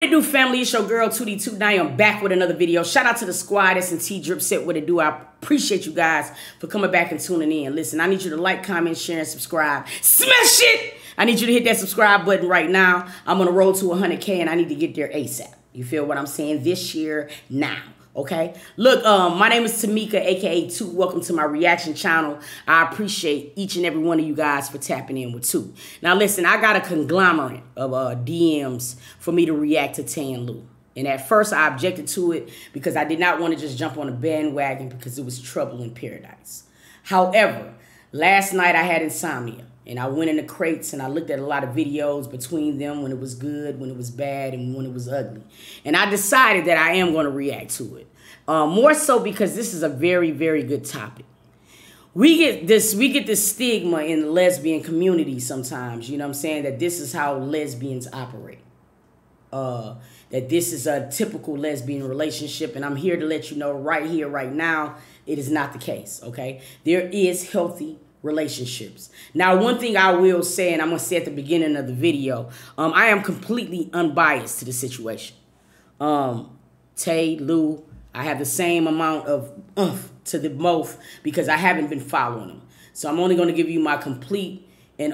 What it do, family? It's your girl Tootie Toot. Now I'm back with another video. Shout out to the squad. That's in T Drip Set. What it do? I appreciate you guys for coming back and tuning in. Listen, I need you to like, comment, share, and subscribe. Smash it! I need you to hit that subscribe button right now. I'm gonna roll to 100K and I need to get there ASAP. You feel what I'm saying? This year, now. Okay, look, my name is Tamika, aka Toot. Welcome to my reaction channel. I appreciate each and every one of you guys for tapping in with Toot. Now listen, I got a conglomerate of DMs for me to react to Danneelaw. And at first I objected to it because I did not want to just jump on a bandwagon because it was trouble in paradise. However, last night I had insomnia. And I went in the crates and I looked at a lot of videos between them when it was good, when it was bad, and when it was ugly. And I decided that I am going to react to it. More so because this is a very, very good topic. We get this stigma in the lesbian community sometimes, you know what I'm saying, that this is how lesbians operate. That this is a typical lesbian relationship, and I'm here to let you know right here, right now, it is not the case, okay? There is healthy relationships. Now, one thing I will say, and I'm going to say at the beginning of the video, I am completely unbiased to the situation. Danneelaw, I have the same amount of to the both because I haven't been following them. So I'm only going to give you my complete and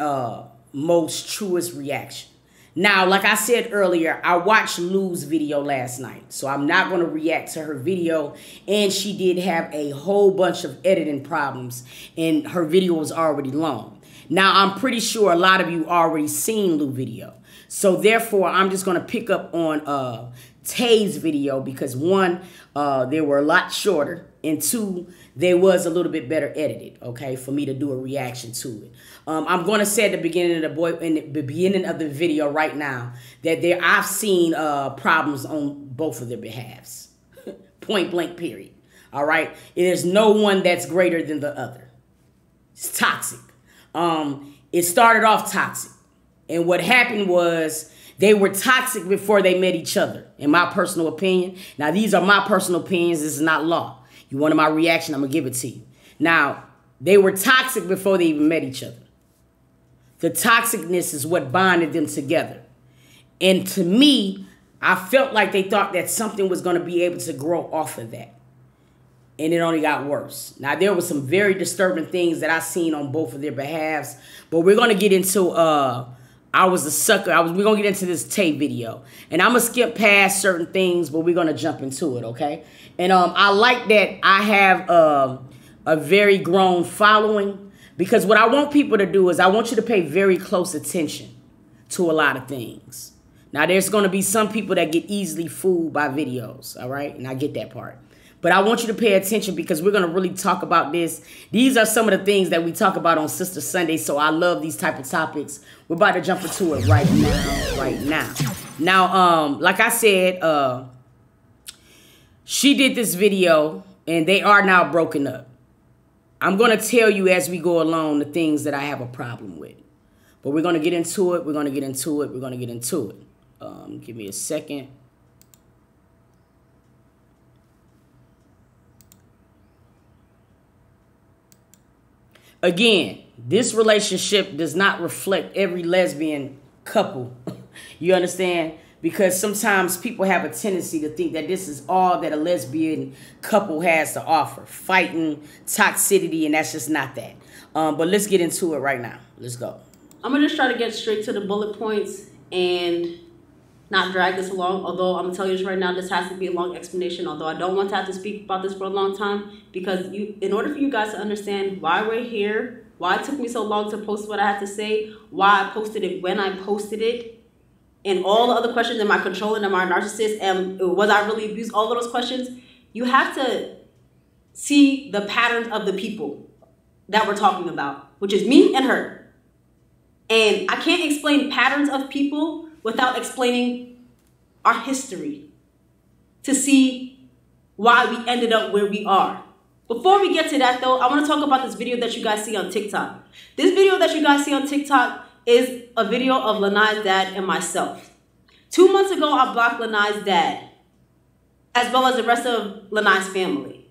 most truest reaction. Now, like I said earlier, I watched Lou's video last night, so I'm not going to react to her video, and she did have a whole bunch of editing problems, and her video was already long. Now, I'm pretty sure a lot of you already seen Lou's video, so therefore, I'm just going to pick up on Tay's video because one, they were a lot shorter, and two, they was a little bit better edited, okay, for me to do a reaction to it. I'm going to say at the beginning of the video right now that I've seen problems on both of their behalves. Point blank, period. All right? There's no one that's greater than the other. It's toxic. It started off toxic. And what happened was they were toxic before they met each other, in my personal opinion. Now, these are my personal opinions. This is not law. You wanted my reaction, I'm going to give it to you. Now, they were toxic before they even met each other. The toxicness is what bonded them together. And to me, I felt like they thought that something was going to be able to grow off of that. And it only got worse. Now, there were some very disturbing things that I seen on both of their behalves. But we're going to get into, I was a sucker. We're going to get into this Tay video. And I'm going to skip past certain things, but we're going to jump into it, okay? And I like that I have a very grown following. Because what I want people to do is I want you to pay very close attention to a lot of things. Now, there's going to be some people that get easily fooled by videos, all right? And I get that part. But I want you to pay attention because we're going to really talk about this. These are some of the things that we talk about on Sister Sunday, so I love these type of topics. We're about to jump into it right now, Now, like I said, she did this video, and they are now broken up. I'm going to tell you as we go along the things that I have a problem with. But we're going to get into it. We're going to get into it. We're going to get into it. Give me a second. Again, this relationship does not reflect every lesbian couple. You understand? Because sometimes people have a tendency to think that this is all that a lesbian couple has to offer. Fighting, toxicity, and that's just not that. But let's get into it right now. Let's go. I'm going to just try to get straight to the bullet points and not drag this along. Although I'm going to tell you this right now, this has to be a long explanation. Although I don't want to have to speak about this for a long time. Because in order for you guys to understand why we're here, why it took me so long to post what I had to say, why I posted it when I posted it, and all the other questions, am I controlling, am I a narcissist, and was I really abused, all of those questions, you have to see the patterns of the people that we're talking about, which is me and her. And I can't explain patterns of people without explaining our history to see why we ended up where we are. Before we get to that, though, I want to talk about this video that you guys see on TikTok. This video that you guys see on TikTok is a video of Lanai's dad and myself. 2 months ago, I blocked Lanai's dad, as well as the rest of Lanai's family.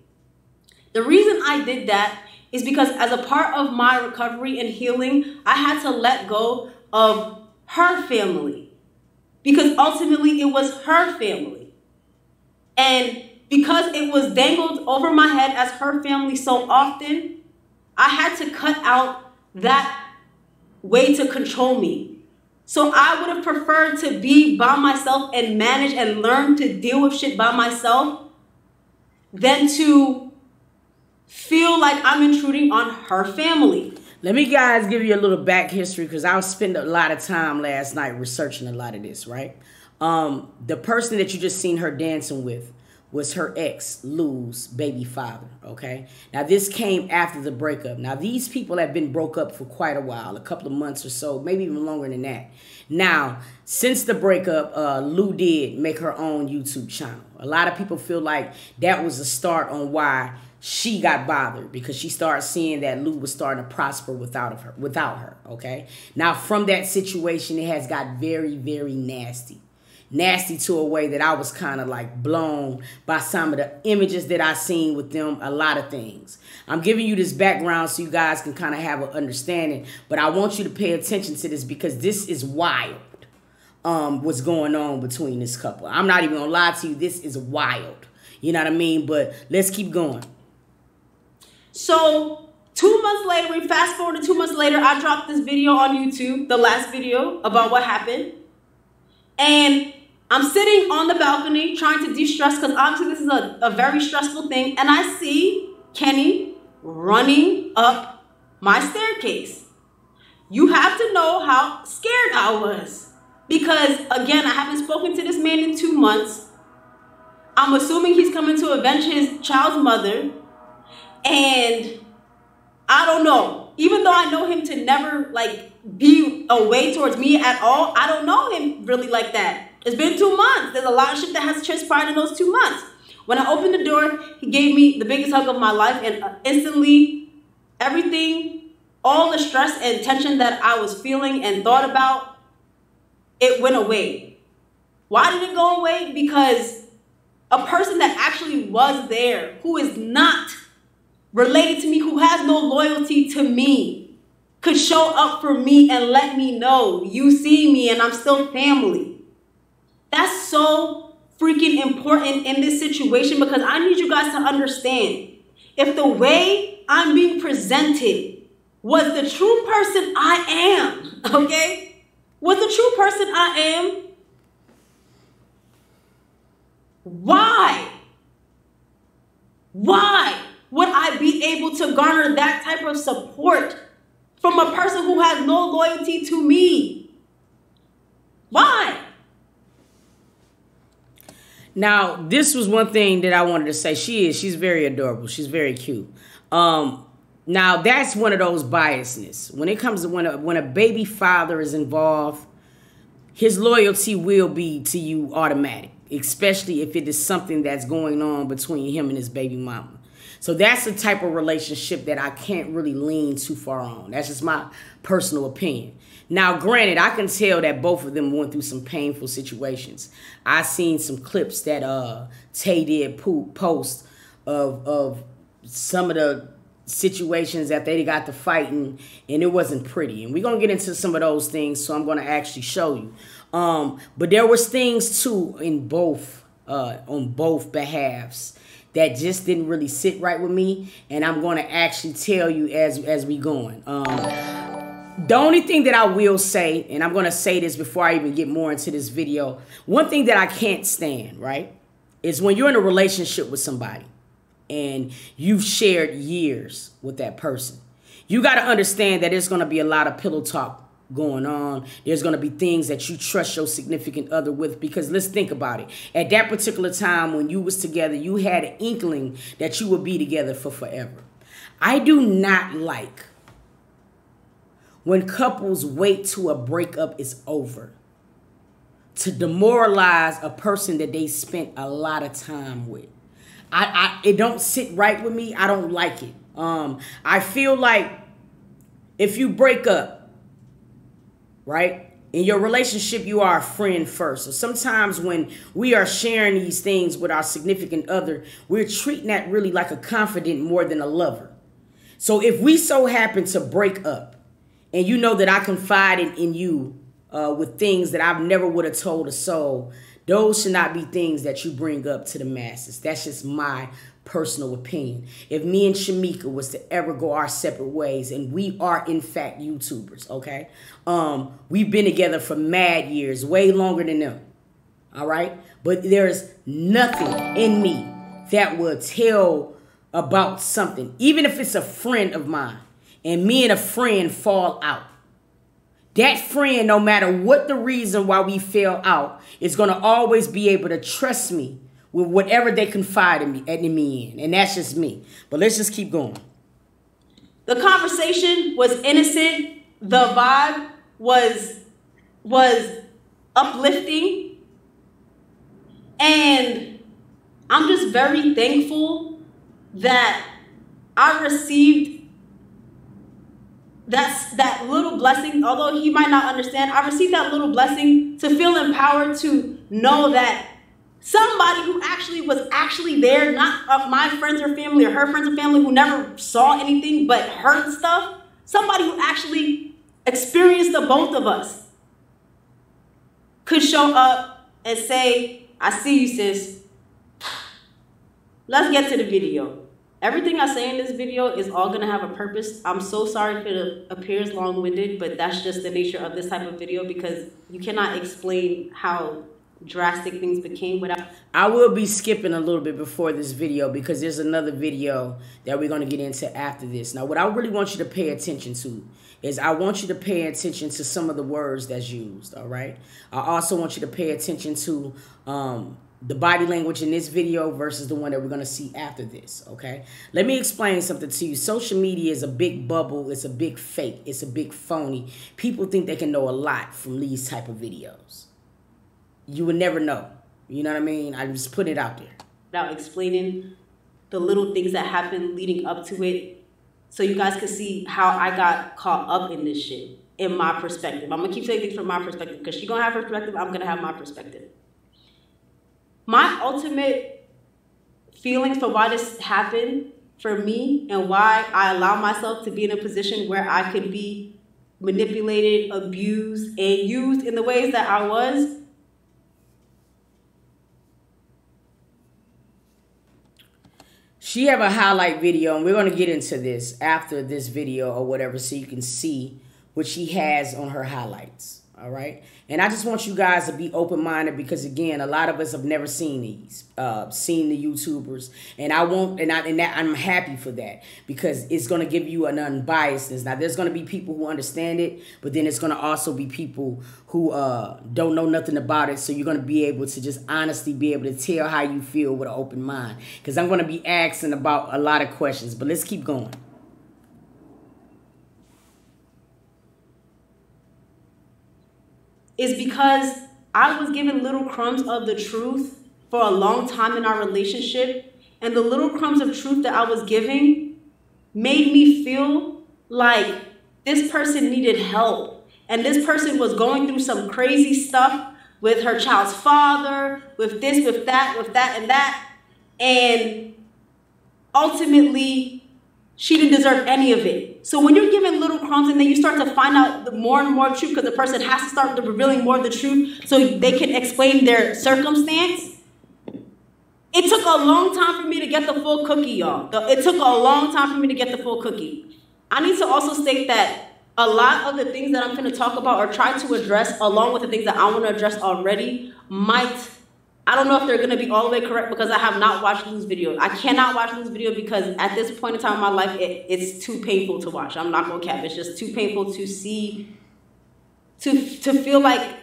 The reason I did that is because as a part of my recovery and healing, I had to let go of her family. because ultimately it was her family. And because it was dangled over my head as her family so often, I had to cut out that way to control me. So I would have preferred to be by myself and manage and learn to deal with shit by myself than to feel like I'm intruding on her family. Let me guys give you a little back history because I was spending a lot of time last night researching a lot of this, right? The person that you just seen her dancing with was her ex, Lou's baby father, okay? Now, this came after the breakup. Now, these people have been broke up for quite a while, a couple of months or so, maybe even longer than that. Now, since the breakup, Lou did make her own YouTube channel. A lot of people feel like that was a start on why she got bothered, because she started seeing that Lou was starting to prosper without her, okay? Now, from that situation, it has got very, very nasty. Nasty to a way that I was kind of like blown by some of the images that I seen with them, a lot of things. I'm giving you this background so you guys can kind of have an understanding, but I want you to pay attention to this because this is wild, what's going on between this couple. I'm not even gonna lie to you, this is wild. You know what I mean? But let's keep going. So 2 months later, we fast forward to 2 months later, I dropped this video on YouTube, the last video about what happened. And I'm sitting on the balcony trying to de-stress because obviously this is a very stressful thing. And I see Kenny running up my staircase. You have to know how scared I was. Because, again, I haven't spoken to this man in 2 months. I'm assuming he's coming to avenge his child's mother. And I don't know. Even though I know him to never, like, be away towards me at all, I don't know him really like that. It's been 2 months. There's a lot of shit that has transpired in those 2 months. When I opened the door, he gave me the biggest hug of my life, and instantly, everything, all the stress and tension that I was feeling and thought about, it went away. Why did it go away? Because a person that actually was there, who is not related to me, who has no loyalty to me, could show up for me and let me know, you see me and I'm still family. That's so freaking important in this situation because I need you guys to understand, if the way I'm being presented was the true person I am, okay? Was the true person I am, why would I be able to garner that type of support from a person who has no loyalty to me? Why? Now, this was one thing that I wanted to say. She's very adorable. She's very cute. Now, that's one of those biasness. When it comes to when a baby father is involved, his loyalty will be to you automatic, especially if it is something that's going on between him and his baby mama. So that's the type of relationship that I can't really lean too far on. That's just my personal opinion. Now, granted, I can tell that both of them went through some painful situations. I seen some clips that Tay did post of some of the situations that they got to fighting, and it wasn't pretty. And we're going to get into some of those things, so I'm going to actually show you. But there was things, too, in both on both behalves that just didn't really sit right with me, and I'm going to actually tell you as we going. The only thing that I will say, and I'm going to say this before I even get more into this video, one thing that I can't stand, right, is when you're in a relationship with somebody and you've shared years with that person. You got to understand that there's going to be a lot of pillow talk going on. There's going to be things that you trust your significant other with, because let's think about it. At that particular time when you was together, you had an inkling that you would be together for forever. I do not like when couples wait till a breakup is over to demoralize a person that they spent a lot of time with. It don't sit right with me. I don't like it. I feel like if you break up, right, in your relationship, you are a friend first. So sometimes when we are sharing these things with our significant other, we're treating that really like a confidant more than a lover. So if we so happen to break up, and you know that I confided in you with things that I've never would have told a soul, those should not be things that you bring up to the masses. That's just my personal opinion. If me and Shamika was to ever go our separate ways, and we are in fact YouTubers, okay? We've been together for mad years, way longer than them. All right? But there's nothing in me that will tell about something, even if it's a friend of mine, and me and a friend fall out. That friend, no matter what the reason why we fell out, is going to always be able to trust me with whatever they confide in me in. And that's just me. But let's just keep going. The conversation was innocent. The vibe was uplifting. And I'm just very thankful that I received that little blessing. Although he might not understand, I received that little blessing to feel empowered to know that somebody who was actually there, not of my friends or family or her friends or family who never saw anything but heard stuff, somebody who actually experienced the both of us could show up and say, I see you, sis. Let's get to the video. Everything I say in this video is all going to have a purpose. I'm so sorry if it appears long-winded, but that's just the nature of this type of video, because you cannot explain how drastic things became without... I will be skipping a little bit before this video because there's another video that we're going to get into after this. Now, what I really want you to pay attention to is I want you to pay attention to some of the words that's used, all right? I also want you to pay attention to the body language in this video versus the one that we're going to see after this, okay? Let me explain something to you. Social media is a big bubble. It's a big fake. It's a big phony. People think they can know a lot from these type of videos. You would never know. You know what I mean? I just put it out there. Without explaining the little things that happened leading up to it, so you guys can see how I got caught up in this shit, in my perspective. I'm going to keep saying things from my perspective because she's going to have her perspective. I'm going to have my perspective. My ultimate feelings for why this happened for me and why I allow myself to be in a position where I could be manipulated, abused, and used in the ways that I was. She have a highlight video, and we're going to get into this after this video or whatever so you can see what she has on her highlights. All right. And I just want you guys to be open-minded because, again, a lot of us have never seen these, seen the YouTubers. And I'm happy for that because it's going to give you an unbiasedness. Now, there's going to be people who understand it, but then it's going to also be people who don't know nothing about it. So you're going to be able to just honestly be able to tell how you feel with an open mind because I'm going to be asking about a lot of questions. But let's keep going. Is because I was given little crumbs of the truth for a long time in our relationship, and the little crumbs of truth that I was giving made me feel like this person needed help, and this person was going through some crazy stuff with her child's father, with this, with that, and that, and ultimately she didn't deserve any of it. So when you're given little crumbs and then you start to find out more and more truth because the person has to start revealing more of the truth so they can explain their circumstance. It took a long time for me to get the full cookie, y'all. It took a long time for me to get the full cookie. I need to also state that a lot of the things that I'm going to talk about or try to address, along with the things that I want to address already, I don't know if they're going to be all the way correct because I have not watched Lou's video. I cannot watch Lou's video because at this point in time in my life, it's too painful to watch. I'm not going to cap. It's just too painful to see, to feel like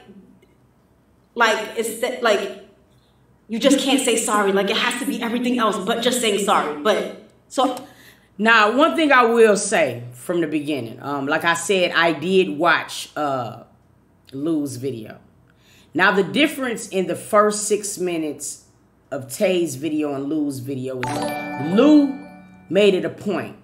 it's like you just can't say sorry. Like it has to be everything else but just saying sorry. But so now, one thing I will say from the beginning, like I said, I did watch Lou's video. Now, the difference in the first 6 minutes of Tay's video and Lou's video is Lou made it a point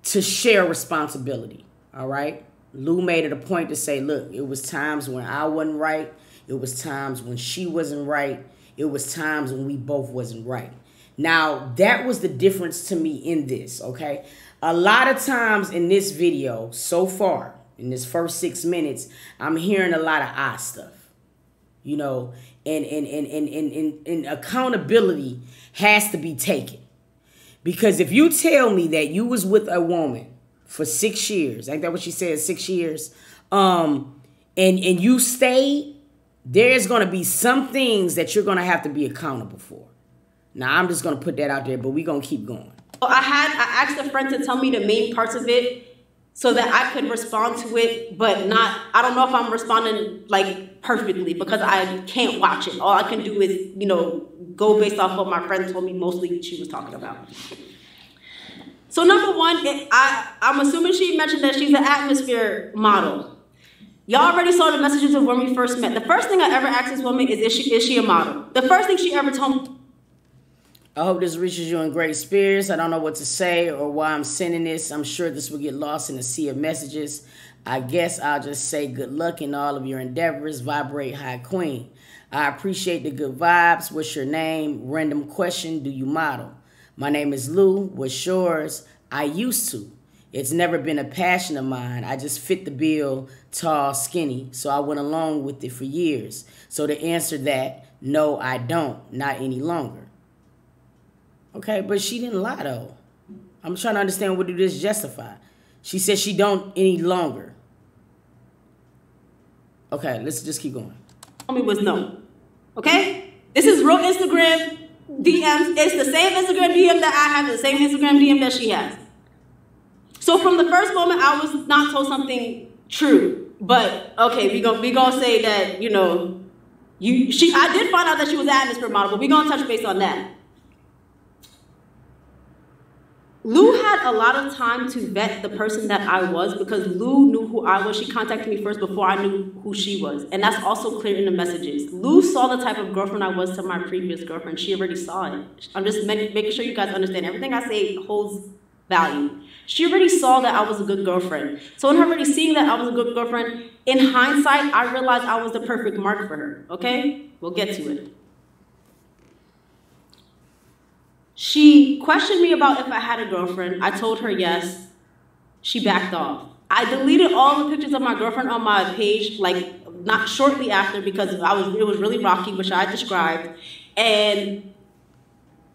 to share responsibility, all right? Lou made it a point to say, look, it was times when I wasn't right. It was times when she wasn't right. It was times when we both wasn't right. Now, that was the difference to me in this, okay? A lot of times in this video so far, in this first 6 minutes, I'm hearing a lot of I stuff. You know, and accountability has to be taken. Because if you tell me that you was with a woman for 6 years, ain't that what she said, 6 years, and you stayed, there's going to be some things that you're going to have to be accountable for. Now, I'm just going to put that out there, but we're going to keep going. I asked a friend to tell me the main parts of it so that I could respond to it, but not, I don't know if I'm responding like perfectly because I can't watch it. All I can do is, you know, go based off what my friend told me mostly she was talking about. So number one, I'm assuming she mentioned that she's an atmosphere model. Y'all already saw the messages of when we first met. The first thing I ever asked this woman is she a model? The first thing she ever told me. I hope this reaches you in great spirits. I don't know what to say or why I'm sending this. I'm sure this will get lost in a sea of messages. I guess I'll just say good luck in all of your endeavors. Vibrate high, queen. I appreciate the good vibes. What's your name? Random question. Do you model? My name is Lou. What's yours? I used to. It's never been a passion of mine. I just fit the bill, tall, skinny. So I went along with it for years. So to answer that, no, I don't. Not any longer. Okay, but she didn't lie, though. I'm trying to understand what do this justify. She said she don't any longer. Okay, let's just keep going. Told me was no. Okay? This is real Instagram DMs. It's the same Instagram DM that I have, the same Instagram DM that she has. So from the first moment, I was not told something true. But, okay, we gonna say that, you know, I did find out that she was an atmosphere model, but we're going to touch base on that. Lou had a lot of time to vet the person that I was because Lou knew who I was. She contacted me first before I knew who she was. And that's also clear in the messages. Lou saw the type of girlfriend I was to my previous girlfriend. She already saw it. I'm just making sure you guys understand. Everything I say holds value. She already saw that I was a good girlfriend. So in her already seeing that I was a good girlfriend, in hindsight, I realized I was the perfect mark for her. Okay? We'll get to it. She questioned me about if I had a girlfriend. I told her yes. She backed off. I deleted all the pictures of my girlfriend on my page, like not shortly after because it was really rocky, which I described. And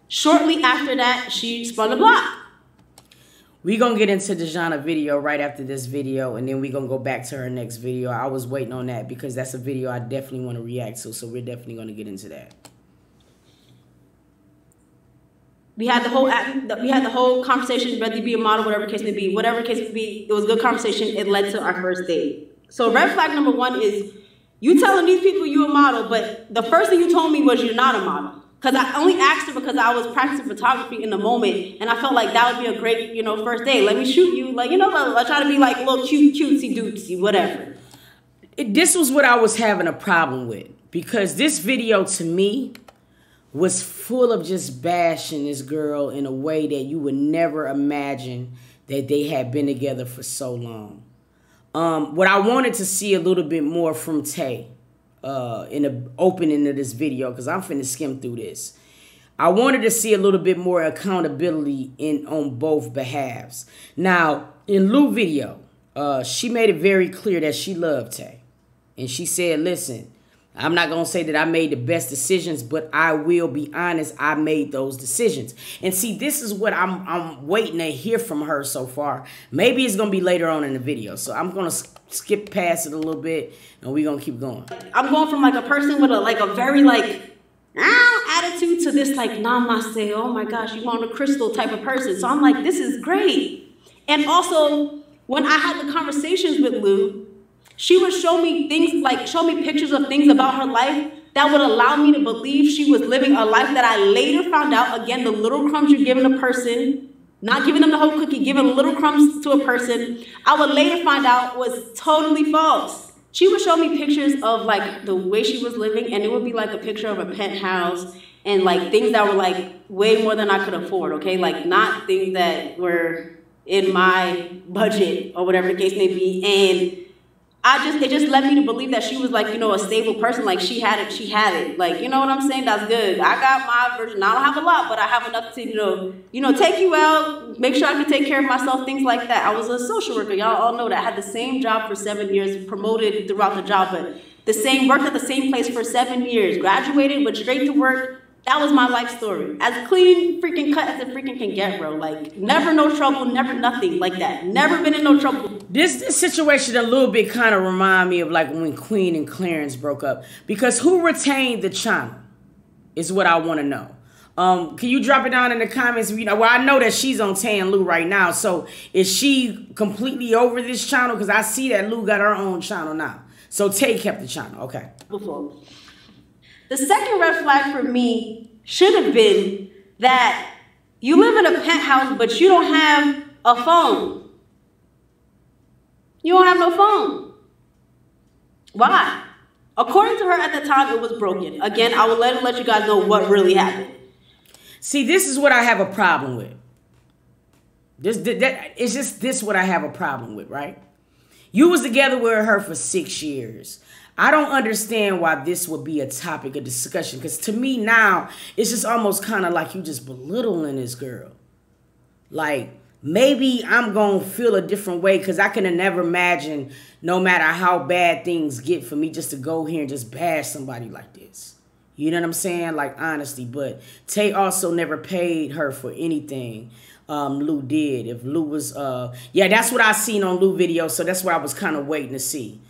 shortly after that, she spun the block. We're going to get into Dejana video right after this video, and then we're going to go back to her next video. I was waiting on that because that's a video I definitely want to react to, so we're definitely going to get into that. We had the whole conversation, whether you be a model, whatever case may be. Whatever case may be, it was a good conversation. It led to our first date. So red flag number one is you telling these people you a model, but the first thing you told me was you're not a model. Because I only asked her because I was practicing photography in the moment, and I felt like that would be a great, you know, first date. Let me shoot you, like, you know, I try to be like a little cutesy dootsy, whatever. This was what I was having a problem with, because this video to me was full of just bashing this girl in a way that you would never imagine that they had been together for so long. What I wanted to see a little bit more from Tay in the opening of this video, because I'm finna skim through this. I wanted to see a little bit more accountability on both behalves. Now, in Lou video, she made it very clear that she loved Tay. And she said, listen, I'm not going to say that I made the best decisions, but I will be honest, I made those decisions. And see, this is what I'm waiting to hear from her so far. Maybe it's going to be later on in the video. So I'm going to skip past it a little bit, and we're going to keep going. I'm going from like a person with a very like attitude to this like namaste, oh my gosh, you want a crystal type of person. So I'm like, this is great. And also, when I had the conversations with Lou, she would show me things, like show me pictures of things about her life that would allow me to believe she was living a life that I later found out, again, the little crumbs you're giving a person, not giving them the whole cookie, giving little crumbs to a person, I would later find out was totally false. She would show me pictures of like the way she was living, and it would be like a picture of a penthouse and like things that were like way more than I could afford, okay? Like not things that were in my budget or whatever the case may be. And it just led me to believe that she was like, you know, a stable person. Like she had it. Like, you know what I'm saying? That's good. I got my version. I don't have a lot, but I have enough to, you know, take you out, make sure I can take care of myself, things like that. I was a social worker. Y'all all know that. I had the same job for 7 years, promoted throughout the job, but worked at the same place for 7 years, graduated, went straight to work. That was my life story. As clean freaking cut as it freaking can get, bro. Like, never no trouble, never nothing like that. Never been in no trouble. This situation a little bit kind of remind me of like when Queen and Clarence broke up. Because who retained the channel is what I want to know. Can you drop it down in the comments? You know, well, I know that she's on Tay and Lou right now. So is she completely over this channel? Because I see that Lou got her own channel now. So Tay kept the channel. Okay. Before. The second red flag for me should have been that you live in a penthouse, but you don't have a phone. You don't have no phone. Why? According to her at the time, it was broken. Again, I will let you guys know what really happened. See, this is what I have a problem with. It's just this what I have a problem with, right? You was together with her for 6 years. I don't understand why this would be a topic of discussion. Because to me now, it's just almost kind of like you just belittling this girl. Like, maybe I'm going to feel a different way because I can never imagine, no matter how bad things get, for me just to go here and just bash somebody like this. You know what I'm saying? Like, honestly. But Tay also never paid her for anything Lou did. If Lou was, yeah, that's what I seen on Lou video. So that's what I was kind of waiting to see.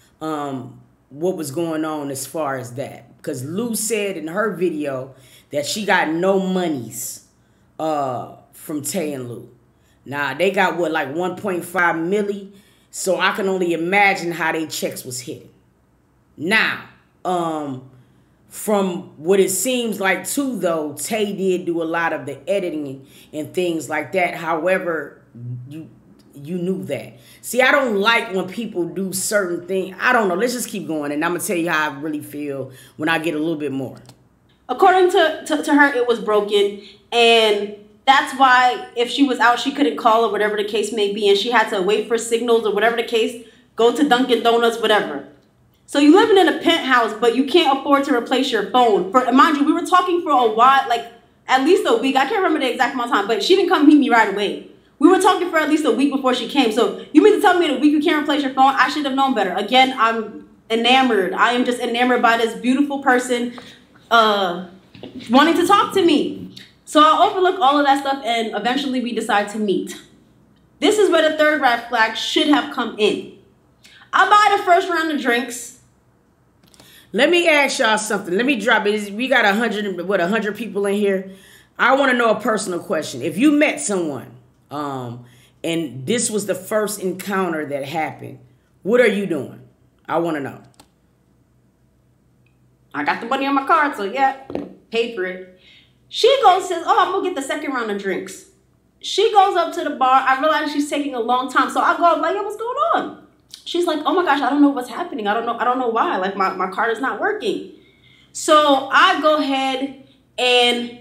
What was going on as far as that. Because Lou said in her video that she got no monies from Tay and Lou. Now, they got, what, like 1.5 milli? So I can only imagine how they checks was hidden. Now, from what it seems like too, though, Tay did do a lot of the editing and things like that. However, you knew that. See, I don't like when people do certain things. I don't know. Let's just keep going, and I'm going to tell you how I really feel when I get a little bit more. According to her, it was broken, and that's why if she was out, she couldn't call or whatever the case may be, and she had to wait for signals or whatever the case, go to Dunkin' Donuts, whatever. So you living in a penthouse, but you can't afford to replace your phone. Mind you, we were talking for a while, like at least a week. I can't remember the exact amount of time, but she didn't come meet me right away. We were talking for at least a week before she came. So you mean to tell me in a week you can't replace your phone? I should have known better. Again, I'm enamored. I am just enamored by this beautiful person wanting to talk to me. So I overlook all of that stuff, and eventually we decide to meet. This is where the third red flag should have come in. I buy the first round of drinks. Let me ask y'all something. Let me drop it. We got 100 people in here. I want to know a personal question. If you met someone, and this was the first encounter that happened, what are you doing? I want to know. I got the money on my card, so yeah, paid for it. She goes, says, oh, I'm going to get the second round of drinks. She goes up to the bar. I realize she's taking a long time. So I go, like, yo, what's going on? She's like, oh my gosh, I don't know what's happening. I don't know why. Like, my card is not working. So I go ahead and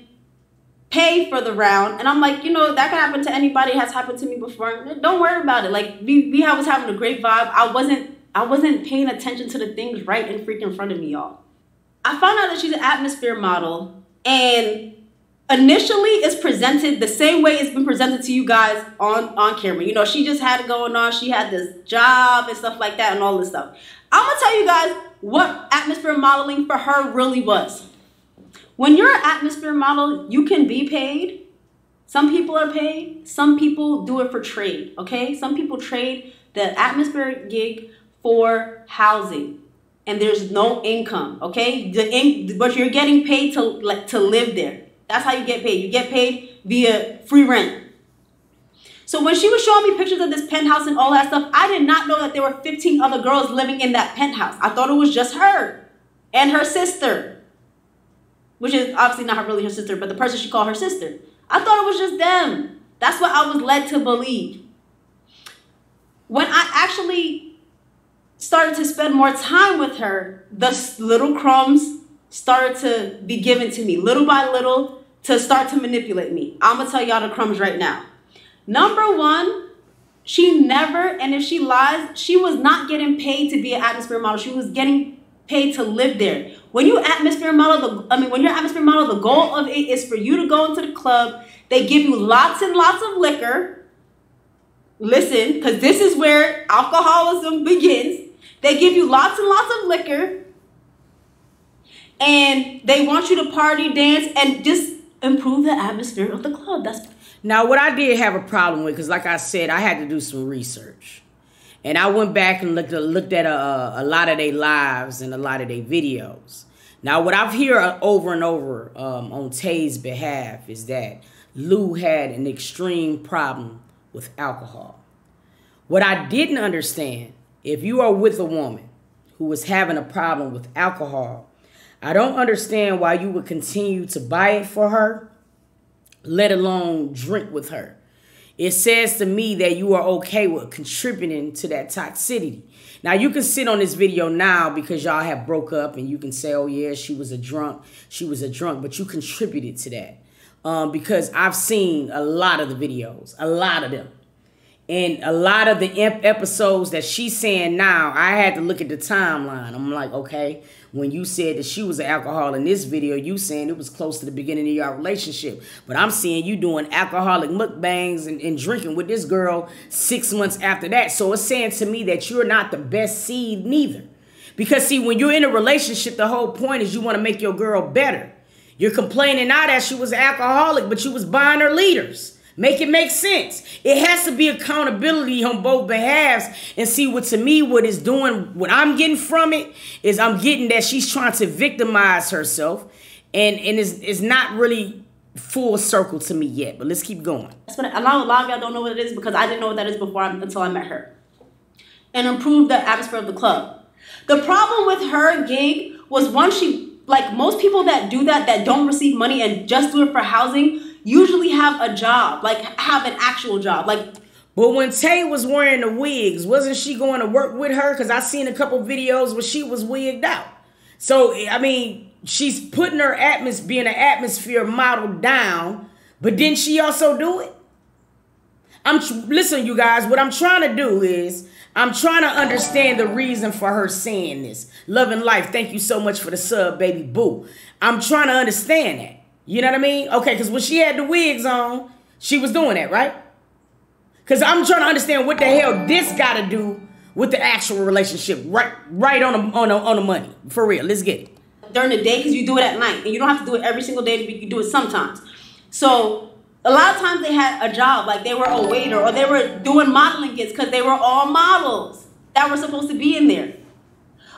pay for the round. And I'm like, you know, that can happen to anybody. It has happened to me before. Don't worry about it. Like, we was having a great vibe. I wasn't paying attention to the things right in freaking front of me, y'all. I found out that she's an atmosphere model. And initially, it's presented the same way it's been presented to you guys on camera. You know, she just had it going on. She had this job and stuff like that and all this stuff. I'm going to tell you guys what atmosphere modeling for her really was. When you're an atmosphere model, you can be paid. Some people are paid. Some people do it for trade, okay? Some people trade the atmosphere gig for housing. And there's no income, okay? But you're getting paid to live there. That's how you get paid. You get paid via free rent. So when she was showing me pictures of this penthouse and all that stuff, I did not know that there were 15 other girls living in that penthouse. I thought it was just her and her sister, which is obviously not really her sister, but the person she called her sister. I thought it was just them. That's what I was led to believe. When I actually started to spend more time with her, the little crumbs started to be given to me little by little to start to manipulate me. I'm going to tell y'all the crumbs right now. Number one, She never, and if she lies, she was not getting paid to be an atmosphere model. She was getting paid to live there. When you atmosphere model, when you're atmosphere model, the goal of it is for you to go into the club. They give you lots and lots of liquor. Listen, because this is where alcoholism begins. They give you lots and lots of liquor. And they want you to party, dance, and just improve the atmosphere of the club. Now, what I did have a problem with, because like I said, I had to do some research. And I went back and looked at a lot of their lives and a lot of their videos. Now, what I've heard over and over on Tay's behalf is that Lou had an extreme problem with alcohol. What I didn't understand, if you are with a woman who was having a problem with alcohol, I don't understand why you would continue to buy it for her, let alone drink with her. It says to me that you are okay with contributing to that toxicity. Now, you can sit on this video now because y'all have broke up and you can say, oh, yeah, she was a drunk. But you contributed to that because I've seen a lot of the videos, a lot of them. And a lot of the episodes that she's saying now, I had to look at the timeline. I'm like, okay, when you said that she was an alcoholic in this video, you saying it was close to the beginning of your relationship. But I'm seeing you doing alcoholic mukbangs and drinking with this girl 6 months after that. So it's saying to me that you're not the best seed neither. Because, see, when you're in a relationship, the whole point is you want to make your girl better. You're complaining now that she was an alcoholic, but you was buying her liters. Make it make sense. It has to be accountability on both behalves. And see, what to me, what it's doing, what I'm getting from it is I'm getting that she's trying to victimize herself. And it's not really full circle to me yet. But let's keep going. A lot of y'all don't know what it is because I didn't know what that is before until I met her. And improve the atmosphere of the club. The problem with her gig was once she, like most people that do that don't receive money and just do it for housing, usually have a job, like have an actual job. But when Tay was wearing the wigs, wasn't she going to work with her? Because I seen a couple videos where she was wigged out. So, I mean, she's putting her being an atmosphere model down, but didn't she also do it? Listen, you guys, what I'm trying to do is I'm trying to understand the reason for her saying this. Love and life, thank you so much for the sub, baby boo. I'm trying to understand that. You know what I mean? Okay, because when she had the wigs on, she was doing that, right? Because I'm trying to understand what the hell this got to do with the actual relationship, right on the money. For real, let's get it. During the day, because you do it at night. And you don't have to do it every single day, but you do it sometimes. So a lot of times they had a job, like they were a waiter or they were doing modeling gigs because they were all models that were supposed to be in there.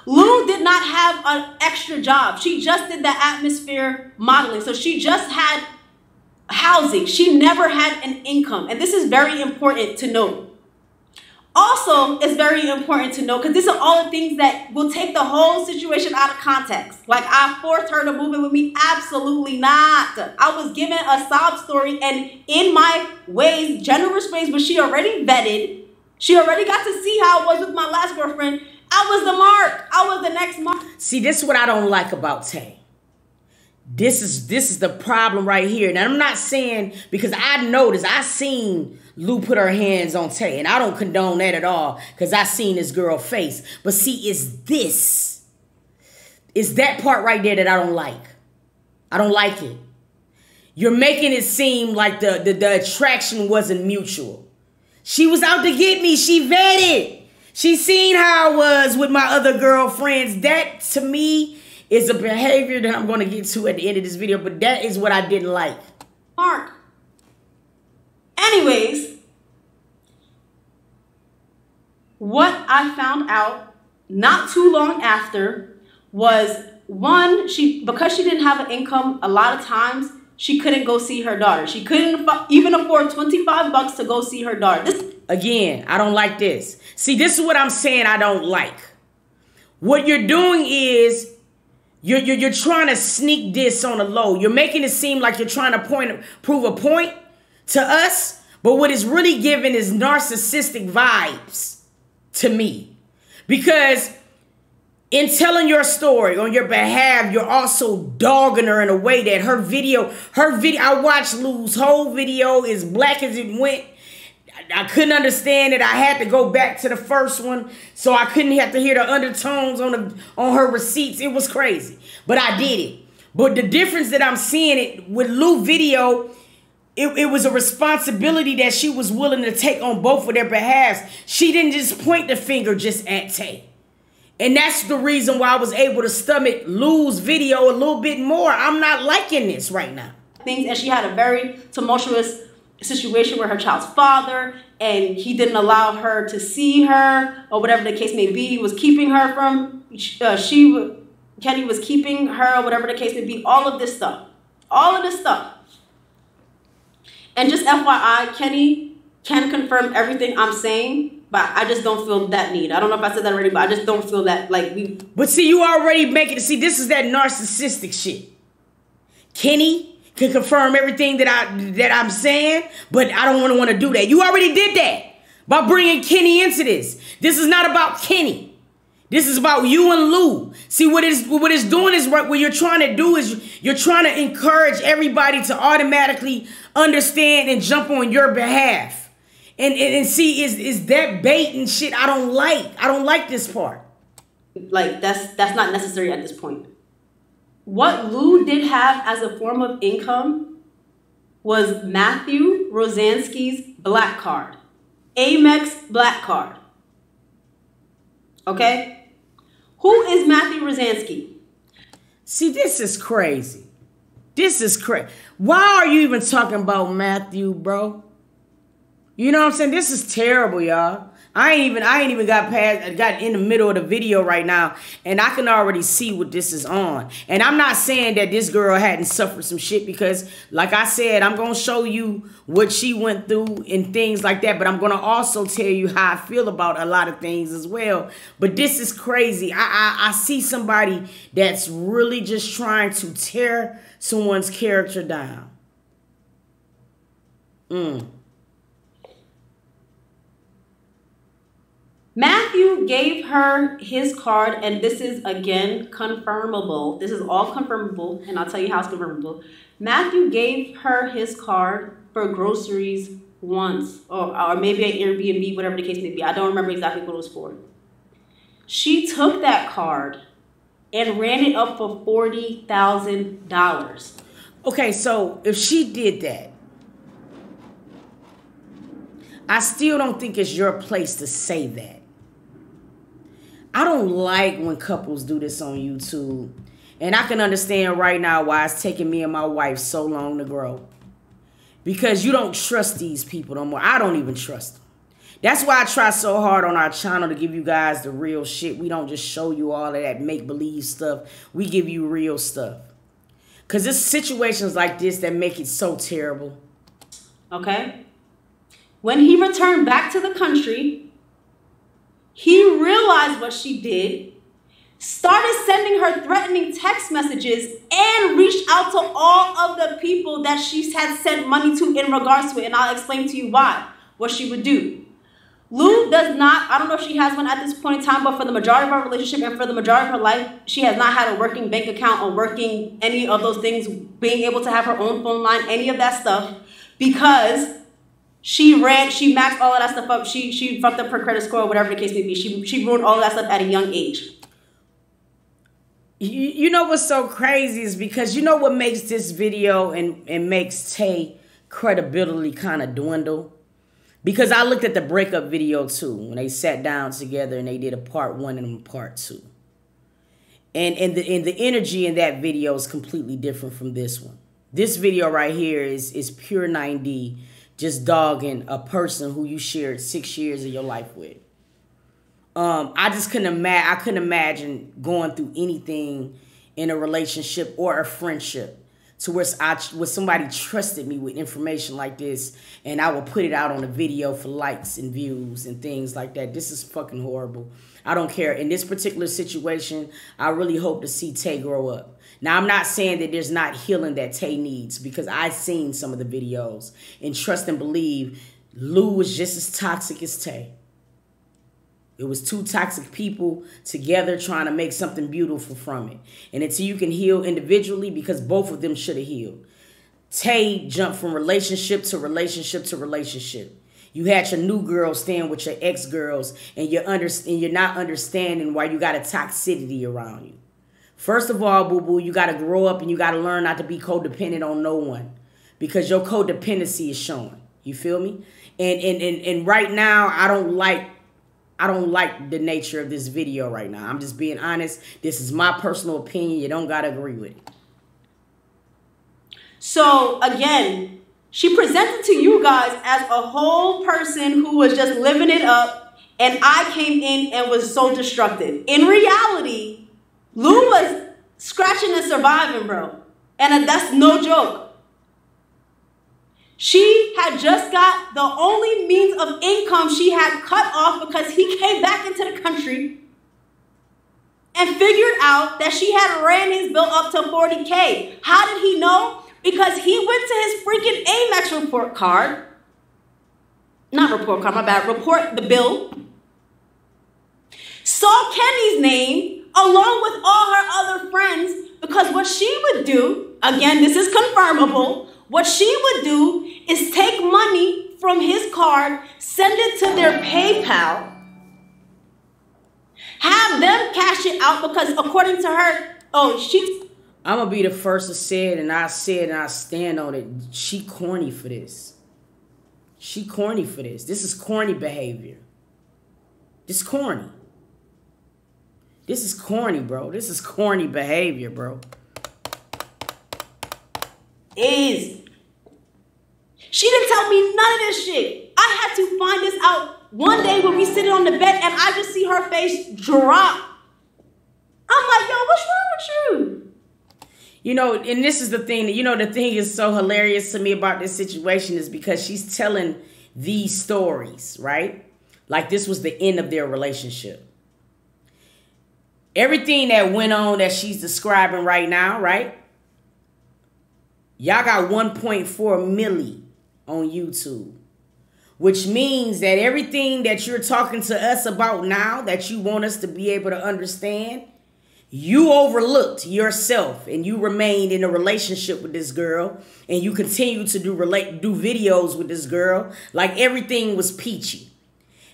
Lou did not have an extra job. She just did the atmosphere modeling. So she just had housing. She never had an income. And this is very important to note. Also, it's very important to note because these are all the things that will take the whole situation out of context. Like, I forced her to move in with me. Absolutely not. I was given a sob story and in my ways, generous ways, but she already vetted. She already got to see how it was with my last girlfriend. I was the mark. I was the next mark. See, this is what I don't like about Tay. This is the problem right here. And I'm not saying, because I noticed, I seen Lou put her hands on Tay. And I don't condone that at all, because I seen this girl face. But see, it's that part right there that I don't like. I don't like it. You're making it seem like the attraction wasn't mutual. She was out to get me. She vetted. She seen how I was with my other girlfriends. That, to me, is a behavior that I'm going to get to at the end of this video. But that is what I didn't like. Mark. Anyways, what I found out not too long after was, one, because she didn't have an income, a lot of times she couldn't go see her daughter. She couldn't even afford $25 to go see her daughter. Again, I don't like this. See, this is what I'm saying I don't like. What you're doing is you're trying to sneak this on the low. You're making it seem like you're trying to prove a point to us, but what it's really giving is narcissistic vibes to me. Because in telling your story on your behalf, you're also dogging her in a way that her video, I watched Lou's whole video, as black as it went. I couldn't understand it. I had to go back to the first one so I couldn't have to hear the undertones on her receipts. It was crazy, but I did it. But the difference that I'm seeing it with Lou video, it was a responsibility that she was willing to take on both of their behalves. She didn't just point the finger just at Tay. And that's the reason why I was able to stomach Lou's video a little bit more. I'm not liking this right now. And she had a very tumultuous situation with her child's father, and he didn't allow her to see her, or whatever the case may be. He was keeping her from, Kenny was keeping her, or whatever the case may be. All of this stuff. And just FYI, Kenny can confirm everything I'm saying, but I just don't feel that need. I don't know if I said that already, but I just don't feel that like we. But see, you already make it. See, this is that narcissistic shit. Kenny can confirm everything that I'm saying, but I don't want to do that. You already did that by bringing Kenny into this. This is not about Kenny. This is about you and Lou. See, what it's doing is what you're trying to do is you're trying to encourage everybody to automatically understand and jump on your behalf. And see, is that bait and shit I don't like this part. Like, that's not necessary at this point. What Lou did have as a form of income was Matthew Rosansky's black card. Amex black card. Okay? Who is Matthew Rosansky? See, this is crazy. This is crazy. Why are you even talking about Matthew, bro? You know what I'm saying? This is terrible, y'all. I ain't even got in the middle of the video right now, and I can already see what this is on. And I'm not saying that this girl hadn't suffered some shit, because like I said, I'm going to show you what she went through and things like that, but I'm going to also tell you how I feel about a lot of things as well. But this is crazy. I see somebody that's really just trying to tear someone's character down. Matthew gave her his card, and this is, again, confirmable. This is all confirmable, and I'll tell you how it's confirmable. Matthew gave her his card for groceries once, or maybe an Airbnb, whatever the case may be. I don't remember exactly what it was for. She took that card and ran it up for $40,000. Okay, so if she did that, I still don't think it's your place to say that. I don't like when couples do this on YouTube. And I can understand right now why it's taking me and my wife so long to grow. Because you don't trust these people no more. I don't even trust them. That's why I try so hard on our channel to give you guys the real shit. We don't just show you all of that make-believe stuff. We give you real stuff. Because it's situations like this that make it so terrible. Okay? When he returned back to the country, he realized what she did, started sending her threatening text messages, and reached out to all of the people that she had sent money to in regards to it. And I'll explain to you why, what she would do. Lou does not, I don't know if she has one at this point in time, but for the majority of our relationship and for the majority of her life, she has not had a working bank account or working any of those things, being able to have her own phone line, any of that stuff, because she maxed all of that stuff up. She fucked up her credit score, or whatever the case may be. She ruined all of that stuff at a young age. You know what's so crazy is because you know what makes this video and makes Tay credibility kind of dwindle? Because I looked at the breakup video too, when they sat down together and they did a part 1 and a part 2. And the energy in that video is completely different from this one. This video right here is pure 9D. Just dogging a person who you shared 6 years of your life with. I just couldn't imagine going through anything in a relationship or a friendship to where somebody trusted me with information like this, and I would put it out on a video for likes and views and things like that. This is fucking horrible. I don't care. In this particular situation, I really hope to see Tay grow up. Now, I'm not saying that there's not healing that Tay needs, because I've seen some of the videos, and trust and believe Lou was just as toxic as Tay. It was two toxic people together trying to make something beautiful from it. And until you can heal individually, because both of them should have healed. Tay jumped from relationship to relationship to relationship. You had your new girls staying with your ex-girls, and you're not understanding why you got a toxicity around you. First of all, boo-boo, you got to grow up and you got to learn not to be codependent on no one, because your codependency is showing. You feel me? And right now, I don't like the nature of this video right now. I'm just being honest. This is my personal opinion. You don't got to agree with it. So, again, she presented to you guys as a whole person who was just living it up, and I came in and was so destructive. In reality, Lou was scratching and surviving, bro. And that's no joke. She had just got the only means of income she had cut off because he came back into the country and figured out that she had ran his bill up to 40K. How did he know? Because he went to his freaking Amex report card. Not report card, my bad. Report the bill. Saw Kenny's name along with all her other friends, because what she would do, again, this is confirmable, what she would do is take money from his card, send it to their PayPal, have them cash it out, because according to her, I'm going to be the first to say it, and I say it and I stand on it. She corny for this. She corny for this. This is corny behavior. This is corny. This is corny, bro. This is corny behavior, bro. She didn't tell me none of this shit. I had to find this out one day when we sitting on the bed and I just see her face drop. I'm like, yo, what's wrong with you? You know, and this is the thing. You know, the thing is so hilarious to me about this situation is because she's telling these stories, right? Like this was the end of their relationship. Everything that went on that she's describing right now, right? Y'all got 1.4 milli on YouTube, which means that everything that you're talking to us about now that you want us to be able to understand, you overlooked yourself and you remained in a relationship with this girl and you continue to do videos with this girl like everything was peachy.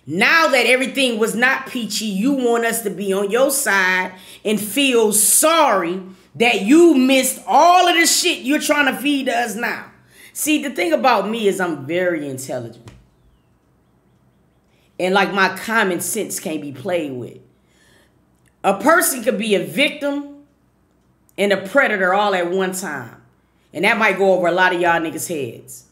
Now that everything was not peachy, you want us to be on your side and feel sorry that you missed all of the shit you're trying to feed to us now. See, the thing about me is I'm very intelligent. And like my common sense can't be played with. A person could be a victim and a predator all at one time. And that might go over a lot of y'all niggas' heads.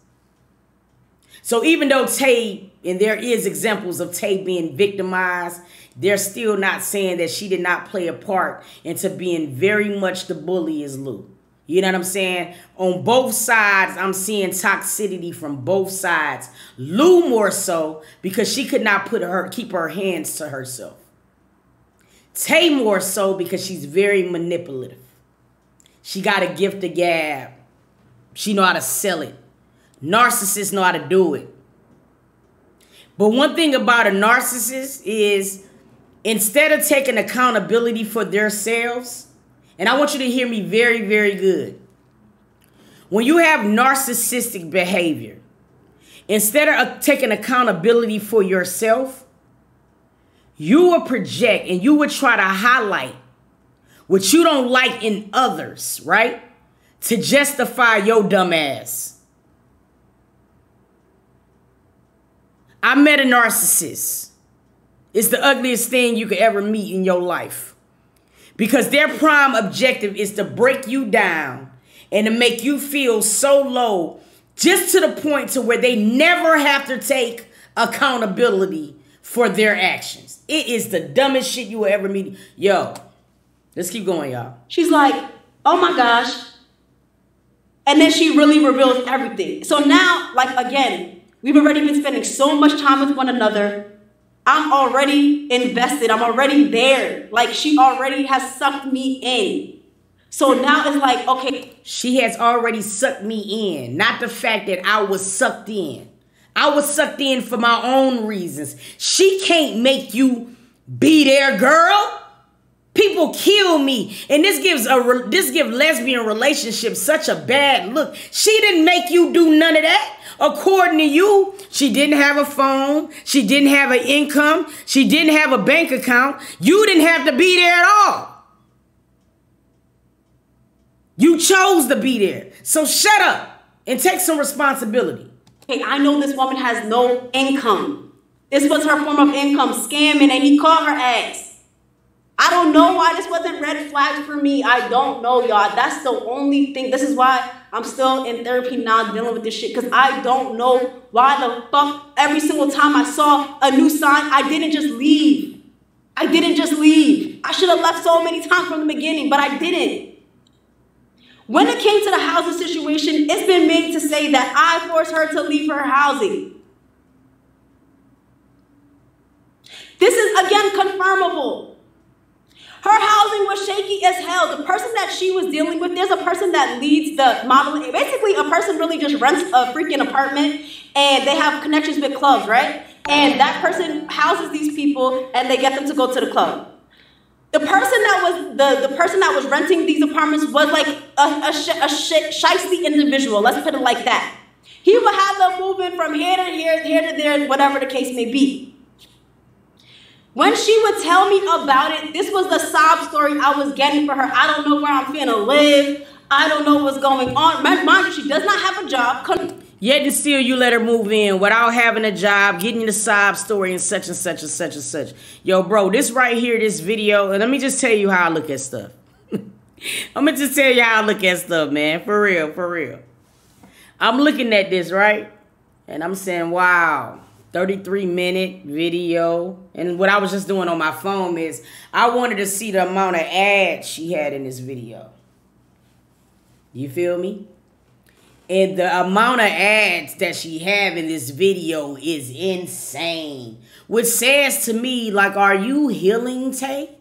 So even though Tay, and there is examples of Tay being victimized, they're still not saying that she did not play a part into being very much the bully as Lou. You know what I'm saying? On both sides, I'm seeing toxicity from both sides. Lou more so because she could not keep her hands to herself. Tay more so because she's very manipulative. She got a gift of gab. She know how to sell it. Narcissists know how to do it. But one thing about a narcissist is instead of taking accountability for themselves, and I want you to hear me very, very good. When you have narcissistic behavior, instead of taking accountability for yourself, you will project and you would try to highlight what you don't like in others, right? To justify your dumb ass. I met a narcissist. It's the ugliest thing you could ever meet in your life. Because their prime objective is to break you down and to make you feel so low just to the point to where they never have to take accountability for their actions. It is the dumbest shit you will ever meet. Yo, let's keep going, y'all. She's like, oh my gosh. And then she really reveals everything. So now, like, again, we've already been spending so much time with one another. I'm already invested. I'm already there. Like, she already has sucked me in. So now it's like, okay. She has already sucked me in. Not the fact that I was sucked in. I was sucked in for my own reasons. She can't make you be there, girl. People kill me. And this gives lesbian relationships such a bad look. She didn't make you do none of that. according to you, she didn't have a phone. She didn't have an income. She didn't have a bank account. You didn't have to be there at all. You chose to be there. So shut up and take some responsibility. Hey, I know this woman has no income. This was her form of income, scamming, and he caught her ass. I don't know why this wasn't red flags for me. I don't know, y'all. That's the only thing. This is why I'm still in therapy now dealing with this shit, because I don't know why the fuck every single time I saw a new sign, I didn't just leave. I didn't just leave. I should have left so many times from the beginning, but I didn't. When it came to the housing situation, it's been made to say that I forced her to leave her housing. This is, again, confirmable. Her housing was shaky as hell. The person that she was dealing with, there's a person that leads the modeling. Basically, a person really just rents a freaking apartment and they have connections with clubs, right? And that person houses these people and they get them to go to the club. The person that was renting these apartments was like a shiesty individual. Let's put it like that. He would have them moving from here to here, here to there, whatever the case may be. When she would tell me about it, this was the sob story I was getting for her. I don't know where I'm finna live. I don't know what's going on. Mind you, she does not have a job. Yet and still you let her move in without having a job, getting the sob story and such and such and such and such. Yo, bro, this right here, this video, and let me just tell you how I look at stuff. I'm going to just tell you how I look at stuff, man. For real, for real. I'm looking at this, right? And I'm saying, wow. 33-minute video. And what I was just doing on my phone is I wanted to see the amount of ads she had in this video. You feel me? And the amount of ads that she have in this video is insane. Which says to me, like, are you healing, Tay?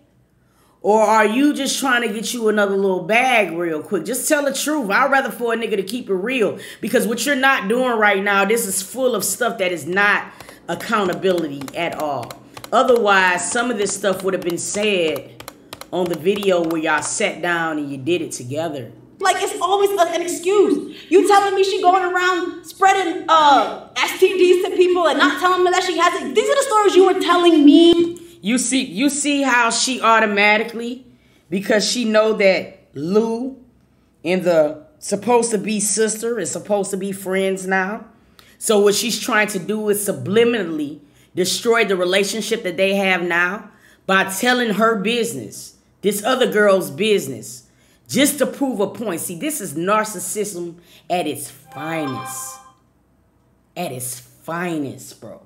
Or are you just trying to get you another little bag real quick? Just tell the truth. I'd rather for a nigga to keep it real. Because what you're not doing right now, this is full of stuff that is not accountability at all. Otherwise, some of this stuff would have been said on the video where y'all sat down and you did it together. Like, it's always an excuse. You telling me she going around spreading STDs to people and not telling me that she has it. These are the stories you were telling me. You see how she automatically, because she know that Lou and the supposed to be sister is supposed to be friends now. So what she's trying to do is subliminally destroy the relationship that they have now by telling her business, this other girl's business, just to prove a point. See, this is narcissism at its finest. At its finest, bro.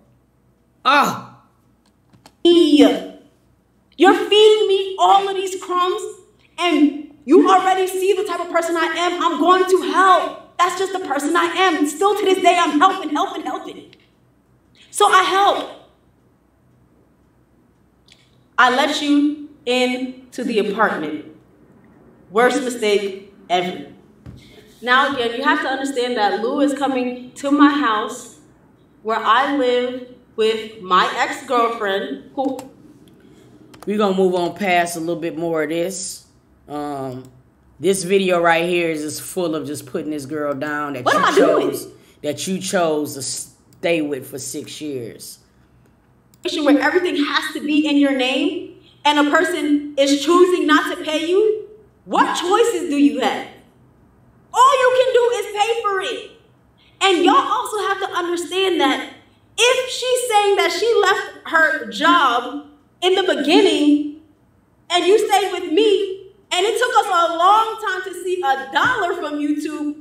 Ah. You're feeding me all of these crumbs and you already see the type of person I am. I'm going to help. That's just the person I am. Still to this day, I'm helping. So I help. I let you into the apartment. Worst mistake ever. Now again, you have to understand that Lou is coming to my house where I live with my ex-girlfriend who... We're going to move on past a little bit more of this. This video right here is just full of just putting this girl down that you chose to stay with for 6 years. Where everything has to be in your name and a person is choosing not to pay you, what choices do you have? All you can do is pay for it. And y'all also have to understand that if she's saying that she left her job in the beginning and you stayed with me and it took us a long time to see $1 from YouTube,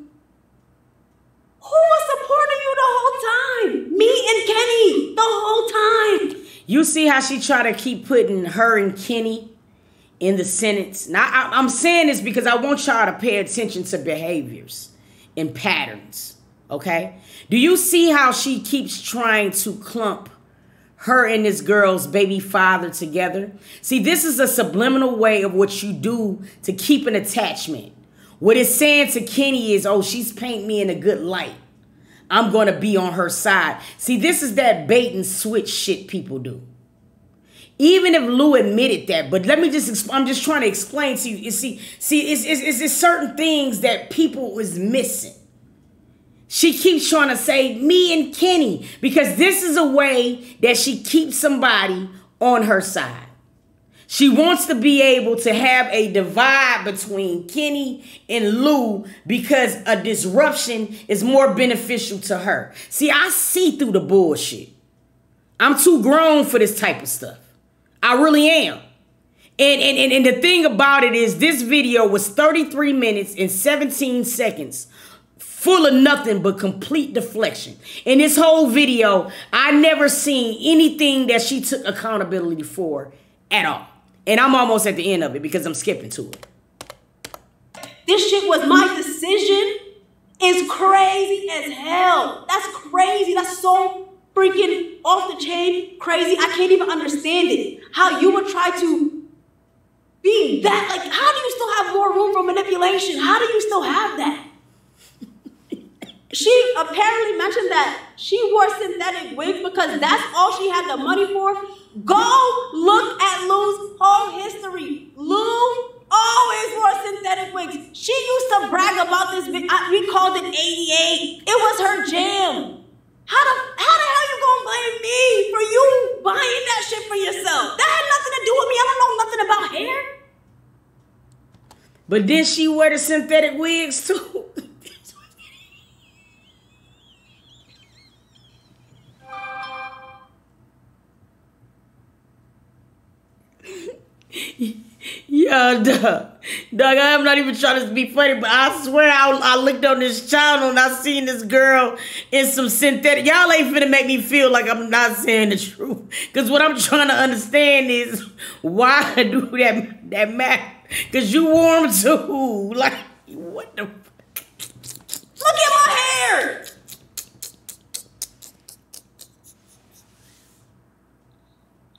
who was supporting you the whole time? Me and Kenny the whole time. You see how she try to keep putting her and Kenny in the sentence. Now, I'm saying this because I want y'all to pay attention to behaviors and patterns, okay? Do you see how she keeps trying to clump her and this girl's baby father together? See, this is a subliminal way of what you do to keep an attachment. What it's saying to Kenny is, oh, she's painting me in a good light. I'm going to be on her side. See, this is that bait and switch shit people do. Even if Lou admitted that, but let me I'm just trying to explain to you. It's certain things that people is missing. She keeps trying to say me and Kenny because this is a way that she keeps somebody on her side. She wants to be able to have a divide between Kenny and Lou because a disruption is more beneficial to her. See, I see through the bullshit. I'm too grown for this type of stuff. I really am. And the thing about it is this video was 33 minutes and 17 seconds full of nothing but complete deflection. In this whole video, I never seen anything that she took accountability for at all. And I'm almost at the end of it because I'm skipping to it. This shit was my decision. It's crazy as hell. That's crazy. That's so freaking off the chain crazy. I can't even understand it. How you would try to be that. Like, how do you still have more room for manipulation? How do you still have that? She apparently mentioned that she wore synthetic wigs because that's all she had the money for. Go look at Lou's whole history. Lou always wore synthetic wigs. She used to brag about this. We called it 88. It was her jam. How the hell you gonna blame me for you buying that shit for yourself? That had nothing to do with me. I don't know nothing about hair. But did she wear the synthetic wigs too? Yeah, Doug, I'm not even trying to be funny, but I swear I looked on this channel and I seen this girl in some synthetic. Y'all ain't finna make me feel like I'm not saying the truth. Because what I'm trying to understand is why do that matter? Because you wore them too. Like, what the fuck? Look at my hair.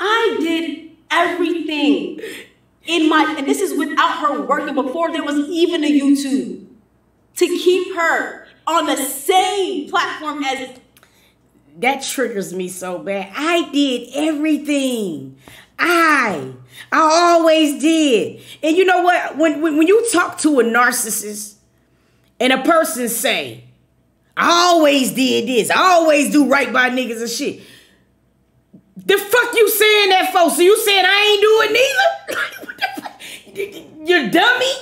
I did everything and this is without her working before there was even a YouTube, to keep her on the same platform as. That triggers me so bad. I did everything. I always did. And you know what? When you talk to a narcissist and a person say, I always did this, I always do right by niggas and shit. The fuck you saying that for? So you saying I ain't do it neither? What the fuck? You dummy.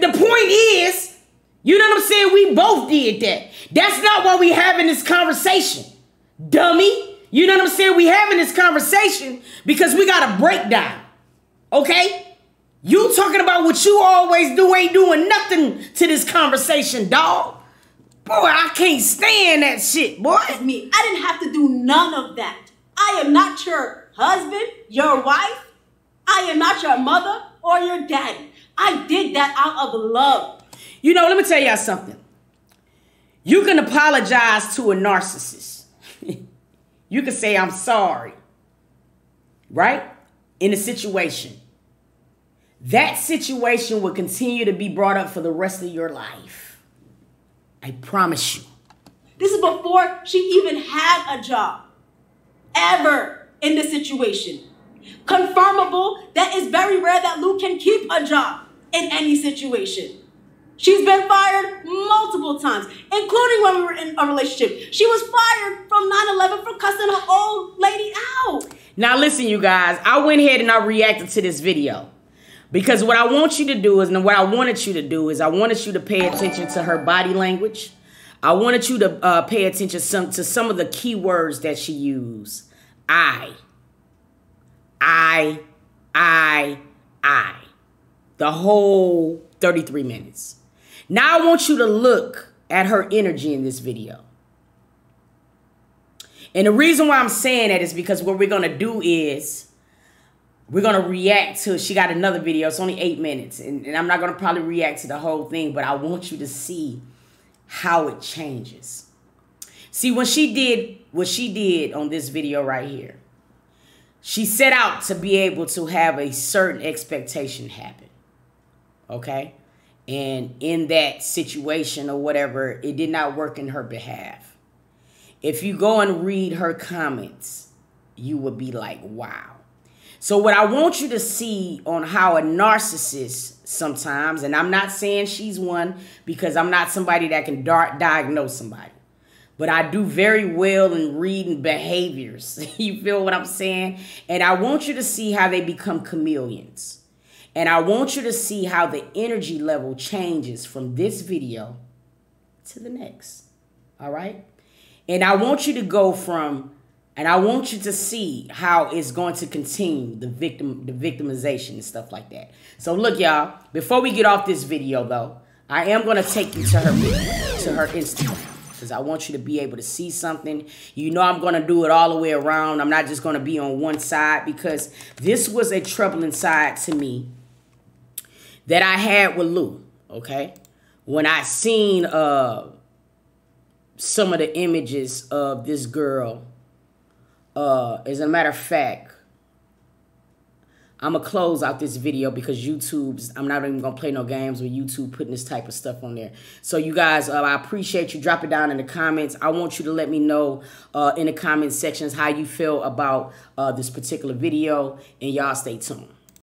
The point is, you know what I'm saying? We both did that. That's not why we having this conversation, dummy. You know what I'm saying? We having this conversation because we got a breakdown. Okay? You talking about what you always do ain't doing nothing to this conversation, dog. Boy, I can't stand that shit, boy. Me, I didn't have to do none of that. I am not your husband, your wife. I am not your mother or your daddy. I did that out of love. You know, let me tell y'all something. You can apologize to a narcissist. You can say, I'm sorry. Right? In a situation. That situation will continue to be brought up for the rest of your life. I promise you. This is before she even had a job. Ever in this situation. Confirmable, that is very rare that Lou can keep a job in any situation. She's been fired multiple times, including when we were in a relationship. She was fired from 9/11 for cussing her old lady out. Now listen, you guys, I went ahead and I reacted to this video. Because what I want you to do is, and what I wanted you to do is, I wanted you to pay attention to her body language. I wanted you to pay attention to some of the key words that she used. I. The whole 33 minutes. Now I want you to look at her energy in this video. And the reason why I'm saying that is because what we're going to do is we're going to react to, she got another video. It's only 8 minutes. And I'm not going to probably react to the whole thing, but I want you to see how it changes. See, when she did what she did on this video right here, she set out to be able to have a certain expectation happen. Okay? And in that situation or whatever, it did not work in her behalf. If you go and read her comments, you would be like, wow. So what I want you to see on how a narcissist sometimes, and I'm not saying she's one because I'm not somebody that can diagnose somebody. but I do very well in reading behaviors. You feel what I'm saying? And I want you to see how they become chameleons. And I want you to see how the energy level changes from this video to the next. All right? And I want you to go from, and I want you to see how it's going to continue, the victimization and stuff like that. So look, y'all, before we get off this video, though, I am going to take you to her video, to her Instagram, because I want you to be able to see something. You know I'm going to do it all the way around. I'm not just going to be on one side, because this was a troubling side to me that I had with Lou, okay? When I seen some of the images of this girl, as a matter of fact, I'm going to close out this video because I'm not even going to play no games with YouTube putting this type of stuff on there. So you guys, I appreciate you. Drop it down in the comments. I want you to let me know in the comment sections how you feel about this particular video, and y'all stay tuned.